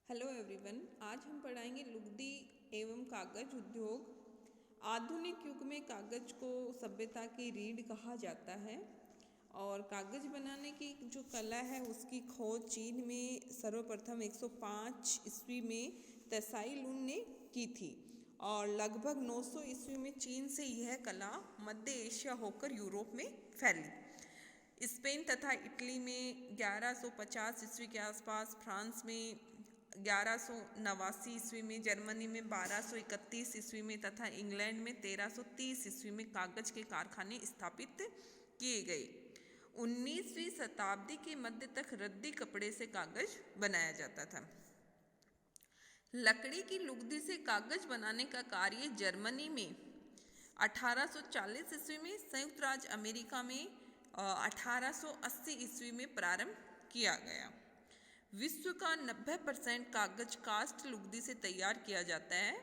Hello everyone, आज हम पढ़ाएंगे लुगदी एवं कागज उद्योग। आधुनिक युग में कागज को सभ्यता की रीढ़ कहा जाता है और कागज बनाने की जो कला है उसकी खोज चीन में सर्वप्रथम 105 ईस्वी में त्साई लुन ने की थी और लगभग 900 ईस्वी में चीन से यह कला मध्य एशिया होकर यूरोप में फैली। स्पेन तथा इटली में 1150 ईस्वी के आसपास, फ्रांस में 1189 ईस्वी में, जर्मनी में 1231 ईस्वी में तथा इंग्लैंड में 1330 ईस्वी में कागज के कारखाने स्थापित किए गए। 19वीं शताब्दी के मध्य तक रद्दी कपड़े से कागज बनाया जाता था। लकड़ी की लुगदी से कागज बनाने का कार्य जर्मनी में 1840 ईस्वी में, संयुक्त राज्य अमेरिका में 1880 ईस्वी में प्रारंभ किया गया। विश्व का 90% कागज कास्ट लुगदी से तैयार किया जाता है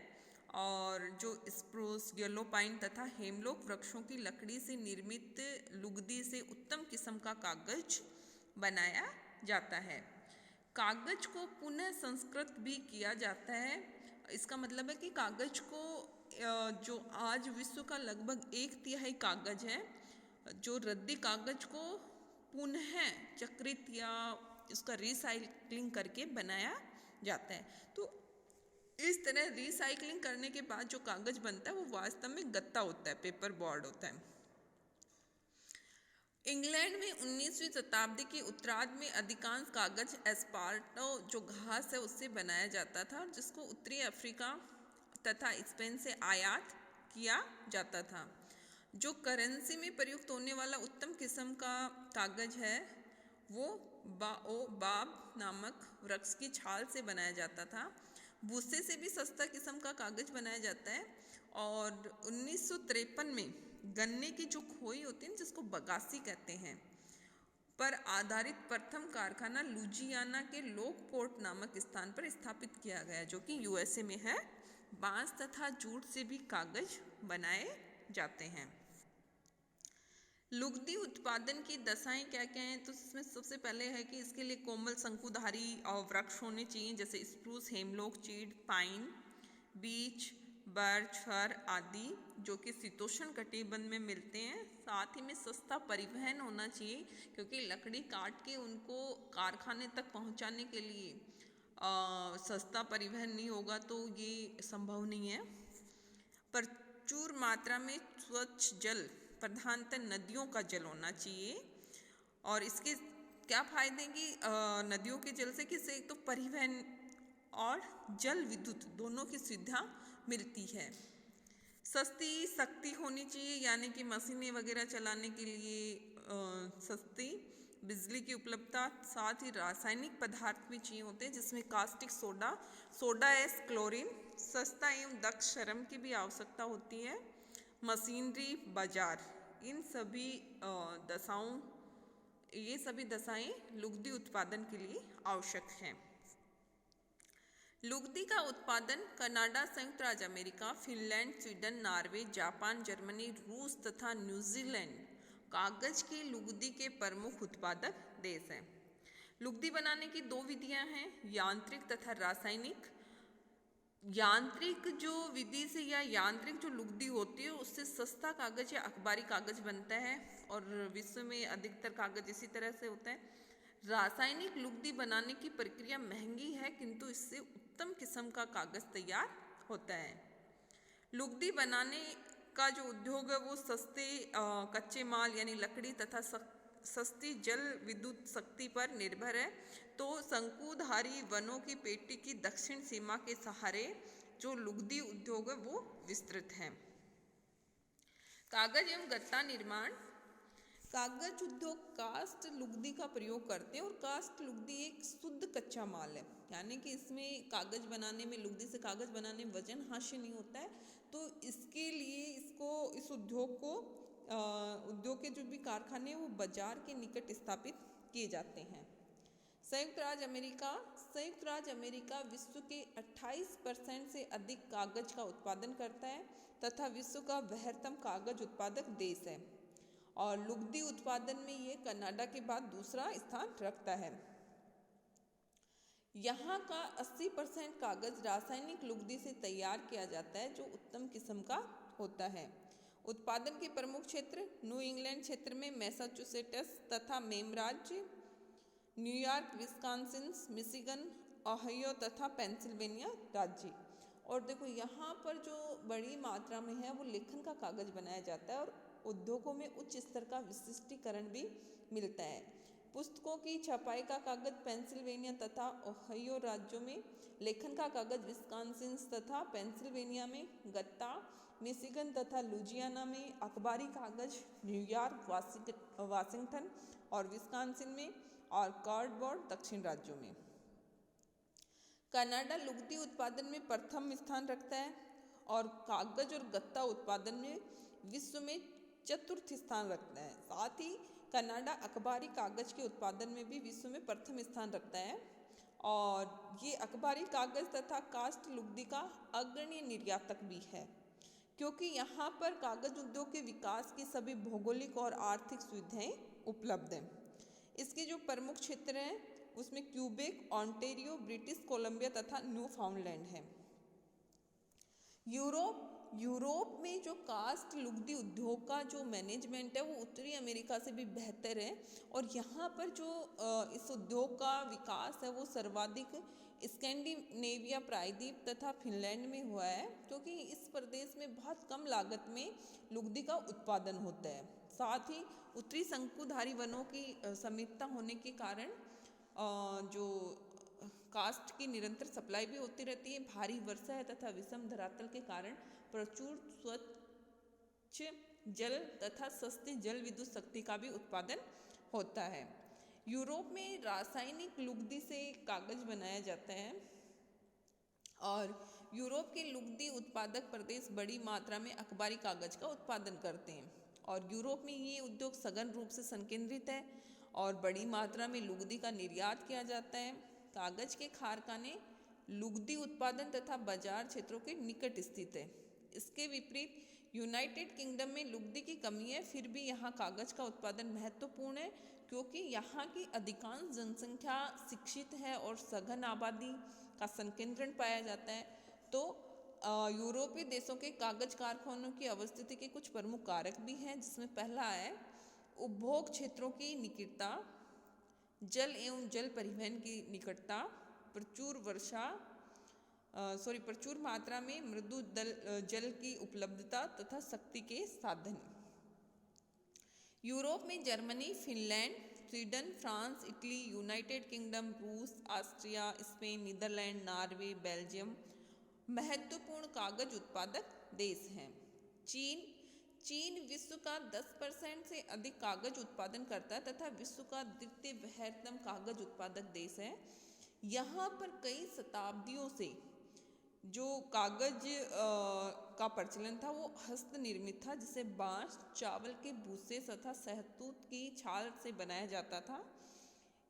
और जो स्प्रूस, येलो पाइन तथा हेमलॉक वृक्षों की लकड़ी से निर्मित लुगदी से उत्तम किस्म का कागज बनाया जाता है। कागज को पुनः संस्कृत भी किया जाता है। इसका मतलब है कि कागज को जो आज विश्व का लगभग 1/3 कागज है, जो रद्दी कागज को पुनः चक्रित या उसका रिसाइकलिंग करके बनाया जाता है। तो इस तरह रिसाइकलिंग करने के बाद जो कागज बनता है वो वास्तव में गत्ता होता है, पेपर बोर्ड होता है। इंग्लैंड में 19वीं शताब्दी के उत्तरार्ध में अधिकांश कागज एस्पार्टो जो घास है उससे बनाया जाता था, जिसको उत्तरी अफ्रीका तथा स्पेन से आयात किया जाता था। जो करेंसी में प्रयुक्त होने वाला उत्तम किस्म का कागज है वो बाओबाब नामक वृक्ष की छाल से बनाया जाता था। भूसे से भी सस्ता किस्म का कागज बनाया जाता है और 1953 में गन्ने की जो खोई होती है जिसको बगासी कहते हैं पर आधारित प्रथम कारखाना लुजियाना के लोकपोर्ट नामक स्थान पर स्थापित किया गया, जो कि यूएसए में है। बांस तथा जूट से भी कागज बनाए जाते हैं। लुगदी उत्पादन की दशाएं क्या क्या हैं, तो इसमें सबसे पहले है कि इसके लिए कोमल शंकुधारी और वृक्ष होने चाहिए, जैसे स्प्रूस, हेमलॉक, चीड़, पाइन, बीच, बर्च, फर आदि, जो कि शीतोष्ण कटिबंध में मिलते हैं। साथ ही में सस्ता परिवहन होना चाहिए, क्योंकि लकड़ी काट के उनको कारखाने तक पहुंचाने के लिए सस्ता परिवहन नहीं होगा तो ये संभव नहीं है। प्रचुर मात्रा में स्वच्छ जल, प्रधानतः नदियों का जल होना चाहिए। और इसके क्या फायदे कि नदियों के जल से किसे तो परिवहन और जल विद्युत दोनों की सुविधा मिलती है। सस्ती शक्ति होनी चाहिए, यानी कि मशीनें वगैरह चलाने के लिए सस्ती बिजली की उपलब्धता। साथ ही रासायनिक पदार्थ भी चाहिए होते हैं, जिसमें कास्टिक सोडा एस क्लोरीन, सस्ता एवं दक्ष श्रम की भी आवश्यकता होती है। मशीनरी, बाजार, इन सभी ये सभी दशाएं लुगदी उत्पादन के लिए आवश्यक हैं। लुगदी का उत्पादन कनाडा, संयुक्त राज्य America, Finland, Sweden, Norway, Japan, Germany, रूस तथा न्यूजीलैंड कागज की लुगदी के प्रमुख उत्पादक देश हैं। लुगदी बनाने की 2 विधियां हैं, यांत्रिक तथा रासायनिक। यांत्रिक जो विधि से या यांत्रिक जो लुगदी होती है उससे सस्ता कागज या अखबारी कागज बनता है और विश्व में अधिकतर कागज इसी तरह से होता है। रासायनिक लुगदी बनाने की प्रक्रिया महंगी है, किंतु इससे उत्तम किस्म का कागज तैयार होता है। लुगदी बनाने का जो उद्योग है वो सस्ते कच्चे माल यानी लकड़ी तथा सस्ती जल विद्युत शक्ति पर निर्भर है। तो शंकुधारी वनों की पेटी की दक्षिण सीमा के सहारे जो लुगदी उद्योग है वो विस्तृत है। कागज एवं गत्ता निर्माण। कागज उद्योग कास्ट लुगदी का प्रयोग करते हैं और कास्ट लुगदी एक शुद्ध कच्चा माल है, यानी कि इसमें कागज बनाने में, लुगदी से कागज बनाने में वजन हास्य नहीं होता है। तो इसके लिए इस उद्योग के जो भी कारखाने हैं वो बाजार के निकट स्थापित किए जाते हैं। संयुक्त राज्य अमेरिका विश्व के 28% से अधिक कागज का उत्पादन करता है तथा विश्व का वृहत्तम कागज उत्पादक देश है और लुगदी उत्पादन में ये कनाडा के बाद दूसरा स्थान रखता है। यहाँ का 80% कागज रासायनिक लुगदी से तैयार किया जाता है जो उत्तम किस्म का होता है। उत्पादन के प्रमुख क्षेत्र न्यू इंग्लैंड क्षेत्र में मैसाचुसेट्स तथा मेम राज्य, न्यूयॉर्क, विस्कॉन्सिन, मिशिगन, ओहियो तथा पेंसिल्वेनिया राज्य। और देखो यहाँ पर जो बड़ी मात्रा में है वो लेखन का कागज बनाया जाता है और उद्योगों में उच्च स्तर का विशिष्टीकरण भी मिलता है। पुस्तकों की छपाई का कागज पेंसिल्वेनिया तथा ओहियो राज्यों में, लेखन का कागज विस्कॉन्सिन तथा पेंसिल्वेनिया में, गत्ता मिशिगन तथा लुजियाना में, अखबारी कागज न्यूयॉर्क, वाशिंगटन और विस्कॉन्सिन में और कार्डबोर्ड दक्षिण राज्यों में। कनाडा लुगदी उत्पादन में प्रथम स्थान रखता है और कागज और गत्ता उत्पादन में विश्व में चतुर्थ स्थान रखता है। साथ ही कनाडा अखबारी कागज के उत्पादन में भी विश्व में प्रथम स्थान रखता है और ये अखबारी कागज तथा कास्ट लुगदी का अग्रणी निर्यातक भी है, क्योंकि यहाँ पर कागज उद्योग के विकास की सभी भौगोलिक और आर्थिक सुविधाएं उपलब्ध हैं। इसके जो प्रमुख क्षेत्र हैं उसमें क्यूबेक, ऑन्टेरियो, ब्रिटिश कोलंबिया तथा न्यू फाउंडलैंड है। यूरोप में जो कास्ट लुगदी उद्योग का जो मैनेजमेंट है वो उत्तरी अमेरिका से भी बेहतर है और यहाँ पर जो इस उद्योग का विकास है वो सर्वाधिक स्कैंडिनेविया प्रायद्वीप तथा फिनलैंड में हुआ है, क्योंकि इस प्रदेश में बहुत कम लागत में लुगदी का उत्पादन होता है। साथ ही उत्तरी शंकुधारी वनों की समीपता होने के कारण जो कास्ट की निरंतर सप्लाई भी होती रहती है। भारी वर्षा है तथा विषम धरातल के कारण प्रचुर स्वच्छ जल तथा सस्ती जल विद्युत शक्ति का भी उत्पादन होता है। यूरोप में रासायनिक लुगदी से कागज बनाया जाता है और यूरोप के लुगदी उत्पादक प्रदेश बड़ी मात्रा में अखबारी कागज का उत्पादन करते हैं और यूरोप में ये उद्योग सघन रूप से संकेंद्रित है और बड़ी मात्रा में लुगदी का निर्यात किया जाता है। कागज के कारखाने लुगदी उत्पादन तथा बाजार क्षेत्रों के निकट स्थित है। इसके विपरीत यूनाइटेड किंगडम में लुगदी की कमी है, फिर भी यहाँ कागज का उत्पादन महत्वपूर्ण है, क्योंकि यहाँ की अधिकांश जनसंख्या शिक्षित है और सघन आबादी का संकेंद्रण पाया जाता है। तो यूरोपीय देशों के कागज कारखानों की अवस्थिति के कुछ प्रमुख कारक भी हैं, जिसमें पहला है उपभोग क्षेत्रों की निकटता, जल एवं जल परिवहन की निकटता, प्रचुर मात्रा में मृदु जल की उपलब्धता तथा शक्ति के साधन। यूरोप में Germany, Finland, Sweden, France, Italy, United Kingdom, रूस, Austria, Spain, Netherland, Norway, Belgium महत्वपूर्ण कागज उत्पादक देश हैं। चीन विश्व का 10% से अधिक कागज उत्पादन करता है तथा विश्व का द्वितीय बृहत्तम कागज उत्पादक देश है। यहाँ पर कई शताब्दियों से जो कागज का प्रचलन था वो हस्त निर्मित था, जिसे बांस, चावल के भूसे तथा शहतूत की छाल से बनाया जाता था।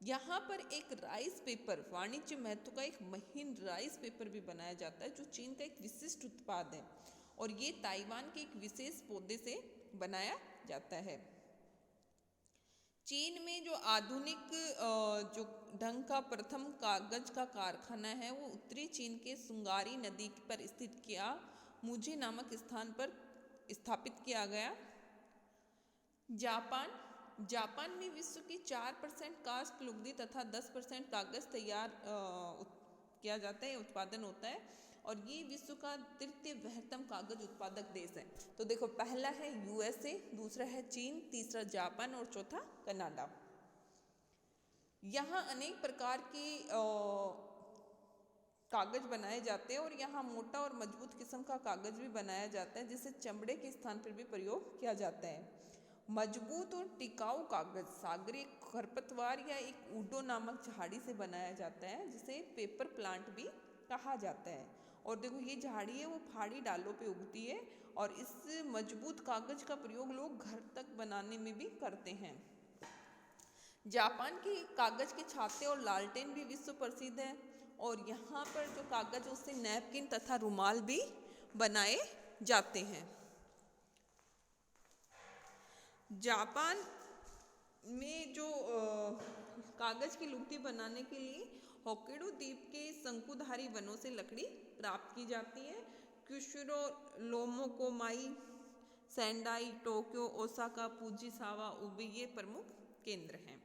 यहाँ पर एक राइस पेपर, वाणिज्य महत्व का एक महीन राइस पेपर भी बनाया जाता है, जो चीन का एक विशिष्ट उत्पाद है और ये ताइवान के एक विशेष पौधे से बनाया जाता है। चीन में जो आधुनिक जो ढंग का प्रथम कागज का कारखाना है वो उत्तरी चीन के सुंगारी नदी पर स्थित मुझे नामक स्थान पर स्थापित किया गया। जापान में विश्व की 4% कास्ट लुगदी तथा 10% कागज तैयार किया जाता है, उत्पादन होता है और ये विश्व का तृतीय बृहत्तम कागज उत्पादक देश है। तो देखो, पहला है यूएसए, दूसरा है चीन, तीसरा जापान और चौथा कनाडा। यहाँ अनेक प्रकार के कागज बनाए जाते हैं और यहाँ मोटा और मजबूत किस्म का कागज भी बनाया जाता है, जिसे चमड़े के स्थान पर भी प्रयोग किया जाता है। मजबूत और टिकाऊ कागज सागरीय खरपतवार या एक ऊडो नामक झाड़ी से बनाया जाता है, जिसे पेपर प्लांट भी कहा जाता है। और देखो, ये झाड़ी है वो पहाड़ी डालों पे उगती है और इस मजबूत कागज का प्रयोग लोग घर तक बनाने में भी करते हैं। जापान की कागज के छाते और लालटेन भी विश्व प्रसिद्ध है और यहाँ पर जो कागज उससे नैपकिन तथा रुमाल भी बनाए जाते हैं। जापान में जो कागज की लुगदी बनाने के लिए होक्काइडो द्वीप के शंकुधारी वनों से लकड़ी प्राप्त की जाती है। क्यूशुरो, लोमोकोमाई, सेंडाई, टोक्यो, ओसाका, फुजिसावा, उबी ये प्रमुख केंद्र हैं।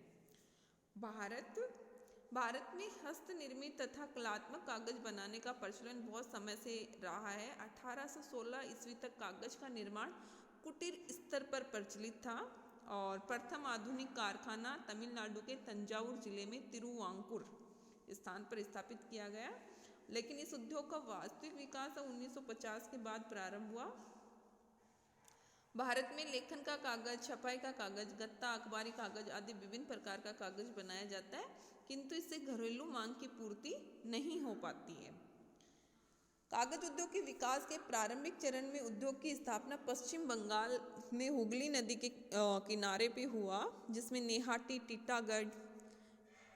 भारत में हस्त निर्मित तथा कलात्मक कागज बनाने का प्रचलन बहुत समय से रहा है। 1816 ईस्वी तक कागज का निर्माण कुटीर स्तर पर प्रचलित था और प्रथम आधुनिक कारखाना तमिलनाडु के तंजावुर जिले में तिरुवांकुर स्थान पर स्थापित किया गया, लेकिन इस उद्योग का वास्तविक विकास 1950 के बाद प्रारंभ हुआ। भारत में लेखन का कागज, छपाई का कागज, गत्ता, अखबारी कागज आदि विभिन्न प्रकार का कागज बनाया जाता है, किंतु इससे घरेलू मांग की पूर्ति नहीं हो पाती है। कागज उद्योग के विकास के प्रारंभिक चरण में उद्योग की स्थापना पश्चिम बंगाल में हुगली नदी के किनारे पे हुआ, जिसमें नेहाटी, टीटागढ़,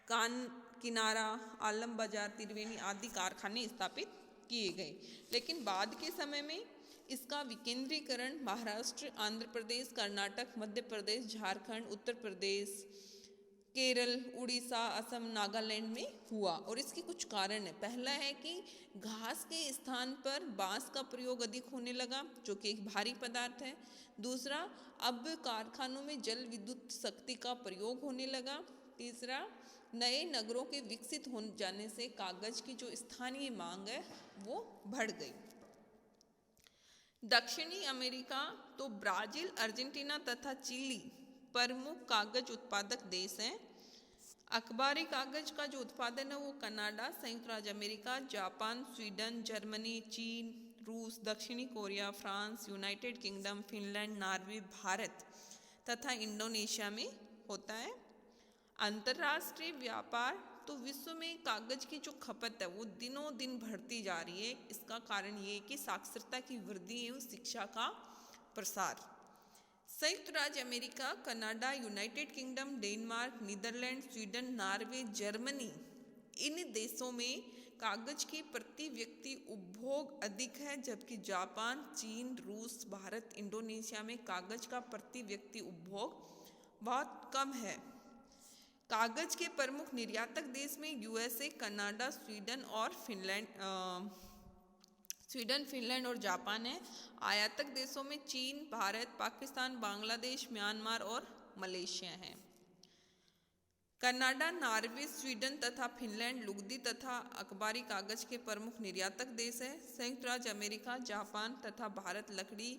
कान किनारा, आलम बाजार, त्रिवेणी आदि कारखाने स्थापित किए गए। लेकिन बाद के समय में इसका विकेंद्रीकरण महाराष्ट्र, आंध्र प्रदेश, कर्नाटक, मध्य प्रदेश, झारखंड, उत्तर प्रदेश, केरल, उड़ीसा, असम, नागालैंड में हुआ और इसके कुछ कारण है। पहला है कि घास के स्थान पर बांस का प्रयोग अधिक होने लगा, जो कि एक भारी पदार्थ है। दूसरा, अब कारखानों में जल विद्युत शक्ति का प्रयोग होने लगा। तीसरा, नए नगरों के विकसित हो जाने से कागज की जो स्थानीय मांग है वो बढ़ गई। दक्षिणी अमेरिका तो ब्राजील, अर्जेंटीना तथा चिली प्रमुख कागज उत्पादक देश हैं। अखबारी कागज का जो उत्पादन है वो कनाडा, संयुक्त राज्य अमेरिका, जापान, स्वीडन, जर्मनी, चीन, रूस, दक्षिणी Korea, France, United kingdom, Finland, Norway, Bharat तथा इंडोनेशिया में होता है। अंतर्राष्ट्रीय व्यापार तो विश्व में कागज की जो खपत है वो दिनों दिन बढ़ती जा रही है। इसका कारण ये है कि साक्षरता की वृद्धि एवं शिक्षा का प्रसार। संयुक्त राज्य America, Canada, United Kingdom, Denmark, Netherland, Sweden, Norway, Germany, इन देशों में कागज की प्रति व्यक्ति उपभोग अधिक है, जबकि जापान, चीन, रूस, भारत, इंडोनेशिया में कागज का प्रति व्यक्ति उपभोग बहुत कम है। कागज के प्रमुख निर्यातक देश में यूएसए, कनाडा, स्वीडन, फिनलैंड और जापान है। आयातक देशों में चीन, भारत, पाकिस्तान, बांग्लादेश, म्यांमार और मलेशिया है। कनाडा, नॉर्वे, स्वीडन तथा फिनलैंड लुगदी तथा अखबारी कागज के प्रमुख निर्यातक देश है। संयुक्त राज्य अमेरिका, जापान तथा भारत लकड़ी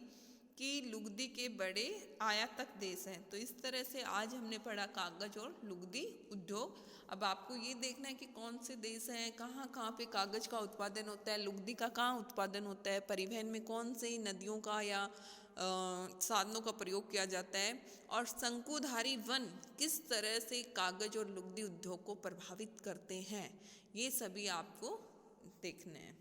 की लुगदी के बड़े आयातक देश हैं। तो इस तरह से आज हमने पढ़ा कागज और लुगदी उद्योग। अब आपको ये देखना है कि कौन से देश हैं, कहाँ कहाँ पे कागज का उत्पादन होता है, लुगदी का कहाँ उत्पादन होता है, परिवहन में कौन सी नदियों का या साधनों का प्रयोग किया जाता है, और शंकुधारी वन किस तरह से कागज और लुगदी उद्योग को प्रभावित करते हैं, ये सभी आपको देखने हैं।